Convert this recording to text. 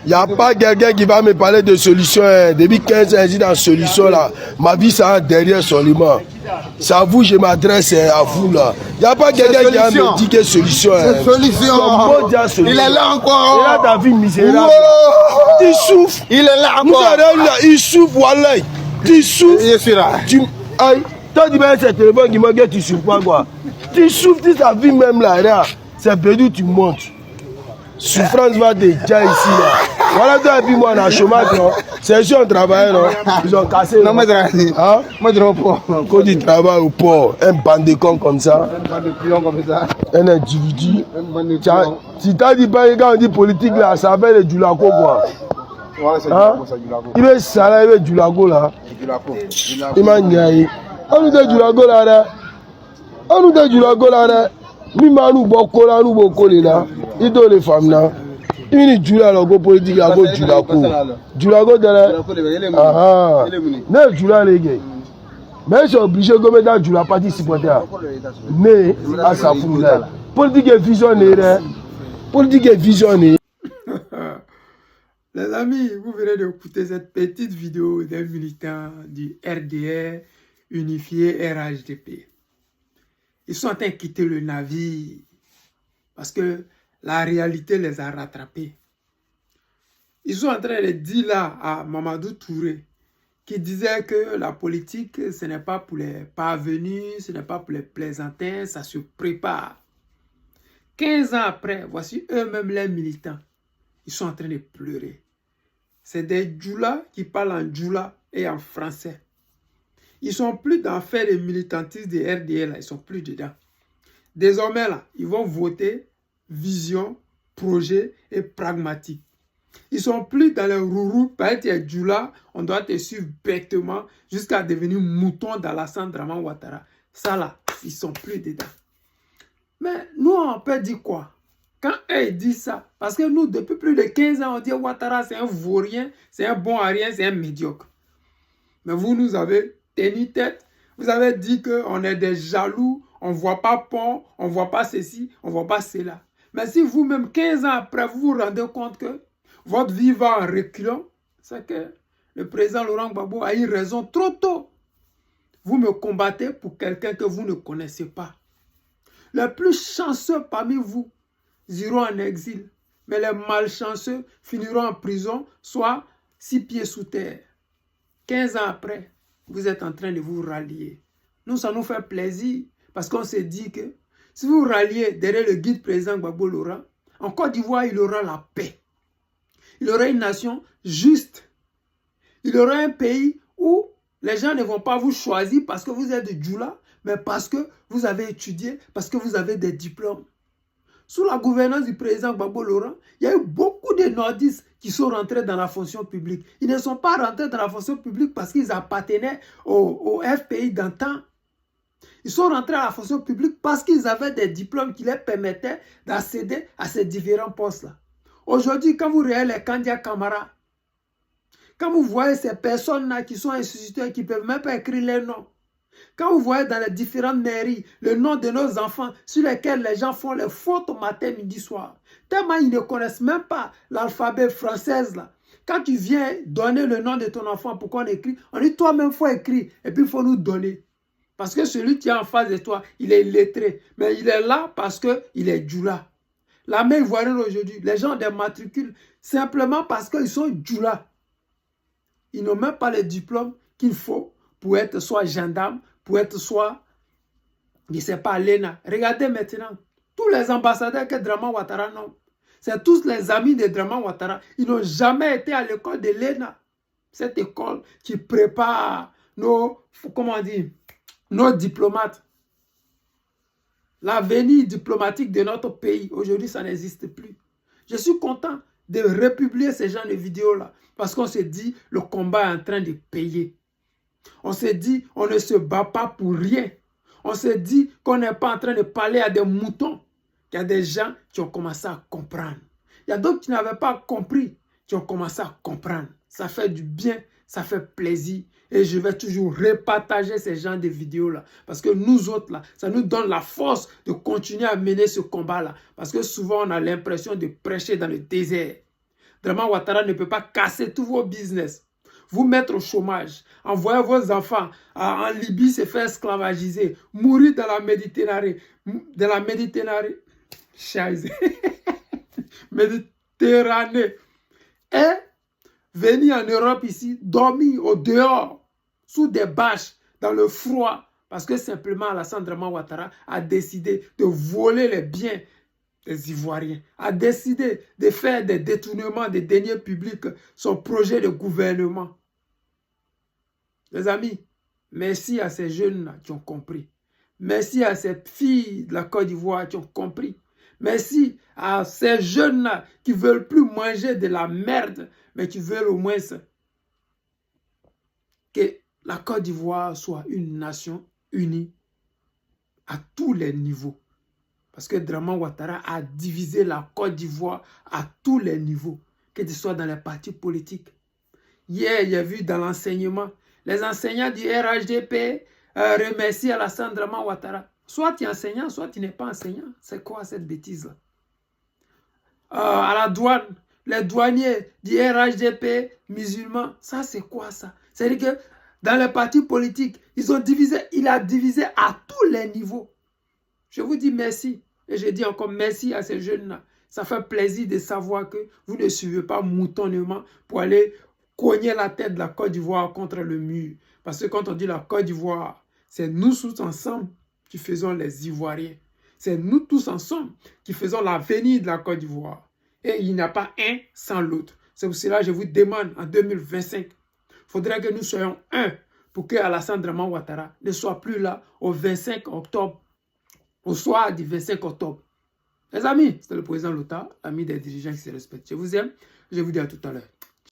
Il n'y a pas quelqu'un qui va me parler de solution. Hein. Depuis 15 ans, je suis dans solution là. Ma vie, ça derrière seulement. C'est à vous, je m'adresse à vous là. Il n'y a pas quelqu'un qui va me dire que solution. C'est solution. Il est là encore. Il a ta vie misérable. Tu souffres. Il est là encore. Il souffre, voilà. Tu souffres. Je suis là. Aïe. Toi, tu mets ce téléphone qui m'a dit que tu souffres pas quoi. Tu souffres de ta vie même là. C'est perdu, tu montes. Souffrance va déjà ici là. Voilà, toi et puis moi on a chômage, non? C'est sûr on travaille, non? Ils ont cassé. Non, moi je travaille. Hein? Moi je travaille au port. Quand tu travailles au port, un bandécon comme ça. Un bandécon comme ça. Un individu. Si tu as dit pas quand on dit politique là, ça s'appelle le Djulago quoi. Ouais, c'est Djulago. Il veut ça il veut Djulago là. Il m'a niaï. On nous dit Djulago là. On nous dit Djulago là. Nous nous beaucoup là, nous beaucoup là. Il donne les femmes là. Il dit Djulago politique à cause Djulago. Djulago de là. Ah ah. Mais Djulago les gars. Mais je suis obligé de mettre dans Djulago parti supporter. Mais à sa foule là. Politique est visionnaire. Politique est visionnaire. Les amis, vous venez d'écouter cette petite vidéo d'un militant du RDR unifié RHDP. Ils sont en train de quitter le navire parce que la réalité les a rattrapés. Ils sont en train de dire là à Mamadou Touré qui disait que la politique, ce n'est pas pour les parvenus, ce n'est pas pour les plaisantins, ça se prépare. 15 ans après, voici eux-mêmes les militants. Ils sont en train de pleurer. C'est des djoulas qui parlent en djoula et en français. Ils sont plus dans faire des militantistes des RDL, là. Ils sont plus dedans. Désormais, là, ils vont voter vision, projet et pragmatique. Ils sont plus dans le rourou, par être djoula, on doit te suivre bêtement jusqu'à devenir mouton dans la Alassane Draman Ouattara. Ça là, ils sont plus dedans. Mais nous, on peut dire quoi? Quand eux disent ça, parce que nous, depuis plus de 15 ans, on dit Ouattara, c'est un vaurien, c'est un bon à rien, c'est un médiocre. Mais vous, nous avez tenu tête. Vous avez dit qu'on est des jaloux, on ne voit pas pont, on ne voit pas ceci, on ne voit pas cela. Mais si vous-même, 15 ans après, vous vous rendez compte que votre vie va en reculant, c'est que le président Laurent Gbagbo a eu raison trop tôt. Vous me combattez pour quelqu'un que vous ne connaissez pas. Les plus chanceux parmi vous iront en exil, mais les malchanceux finiront en prison, soit 6 pieds sous terre. 15 ans après, vous êtes en train de vous rallier. Nous, ça nous fait plaisir, parce qu'on s'est dit que si vous ralliez derrière le guide président Gbagbo Laurent, en Côte d'Ivoire, il aura la paix. Il aura une nation juste. Il aura un pays où les gens ne vont pas vous choisir parce que vous êtes de Djoula, mais parce que vous avez étudié, parce que vous avez des diplômes. Sous la gouvernance du président Gbagbo Laurent, il y a eu beaucoup de nordistes qui sont rentrés dans la fonction publique. Ils ne sont pas rentrés dans la fonction publique parce qu'ils appartenaient au FPI d'antan. Ils sont rentrés à la fonction publique parce qu'ils avaient des diplômes qui leur permettaient d'accéder à ces différents postes-là. Aujourd'hui, quand vous regardez les Kandia Camara, quand vous voyez ces personnes-là qui sont instituteurs, qui ne peuvent même pas écrire leur nom, quand vous voyez dans les différentes mairies le nom de nos enfants sur lesquels les gens font les fautes matin, midi, soir, tellement ils ne connaissent même pas l'alphabet français là. Quand tu viens donner le nom de ton enfant pour qu'on écrit, on dit toi-même il faut écrire et puis il faut nous donner. Parce que celui qui est en face de toi, il est illettré. Mais il est là parce qu'il est djoula. La main ivoirienne aujourd'hui, les gens ont des matricules simplement parce qu'ils sont djoula. Ils n'ont même pas les diplômes qu'il faut pour être soit gendarme, pour être soit, je ne sais pas, l'ENA. Regardez maintenant, tous les ambassadeurs que Draman Ouattara n'ont, c'est tous les amis de Draman Ouattara. Ils n'ont jamais été à l'école de l'ENA. Cette école qui prépare nos, comment dire, nos diplomates. L'avenir diplomatique de notre pays, aujourd'hui, ça n'existe plus. Je suis content de republier ces genres de vidéos-là parce qu'on se dit le combat est en train de payer. On se dit on ne se bat pas pour rien. On se dit qu'on n'est pas en train de parler à des moutons. Il y a des gens qui ont commencé à comprendre. Il y a d'autres qui n'avaient pas compris, qui ont commencé à comprendre. Ça fait du bien, ça fait plaisir. Et je vais toujours repartager ces genres de vidéos-là. Parce que nous autres, là, ça nous donne la force de continuer à mener ce combat-là. Parce que souvent, on a l'impression de prêcher dans le désert. Draman Ouattara ne peut pas casser tous vos business, vous mettre au chômage, envoyer vos enfants en Libye se faire esclavagiser, mourir dans la Méditerranée, Méditerranée, et venir en Europe ici, dormir au dehors, sous des bâches, dans le froid, parce que simplement Alassane Draman Ouattara a décidé de voler les biens des Ivoiriens, a décidé de faire des détournements des deniers publics, son projet de gouvernement. Les amis, merci à ces jeunes-là qui ont compris. Merci à ces filles de la Côte d'Ivoire qui ont compris. Merci à ces jeunes-là qui ne veulent plus manger de la merde, mais qui veulent au moins que la Côte d'Ivoire soit une nation unie à tous les niveaux. Parce que Draman Ouattara a divisé la Côte d'Ivoire à tous les niveaux, que ce soit dans les partis politiques. Hier, il y a vu dans l'enseignement, les enseignants du RHDP remercient Alassane Draman Ouattara. Soit tu es enseignant, soit tu n'es pas enseignant. C'est quoi cette bêtise-là? À la douane, les douaniers du RHDP musulmans, ça c'est quoi ça? C'est-à-dire que dans les partis politiques, il a divisé à tous les niveaux. Je vous dis merci. Et je dis encore merci à ces jeunes-là. Ça fait plaisir de savoir que vous ne suivez pas moutonnement pour aller cogner la tête de la Côte d'Ivoire contre le mur. Parce que quand on dit la Côte d'Ivoire, c'est nous tous ensemble qui faisons les Ivoiriens. C'est nous tous ensemble qui faisons l'avenir de la Côte d'Ivoire. Et il n'y a pas un sans l'autre. C'est pour cela que je vous demande en 2025, il faudrait que nous soyons un pour que Alassane Draman Ouattara ne soit plus là au 25 octobre. Au soir du 25 octobre. Les amis, c'était le président Lota, ami des dirigeants qui se respectent. Je vous aime, je vous dis à tout à l'heure.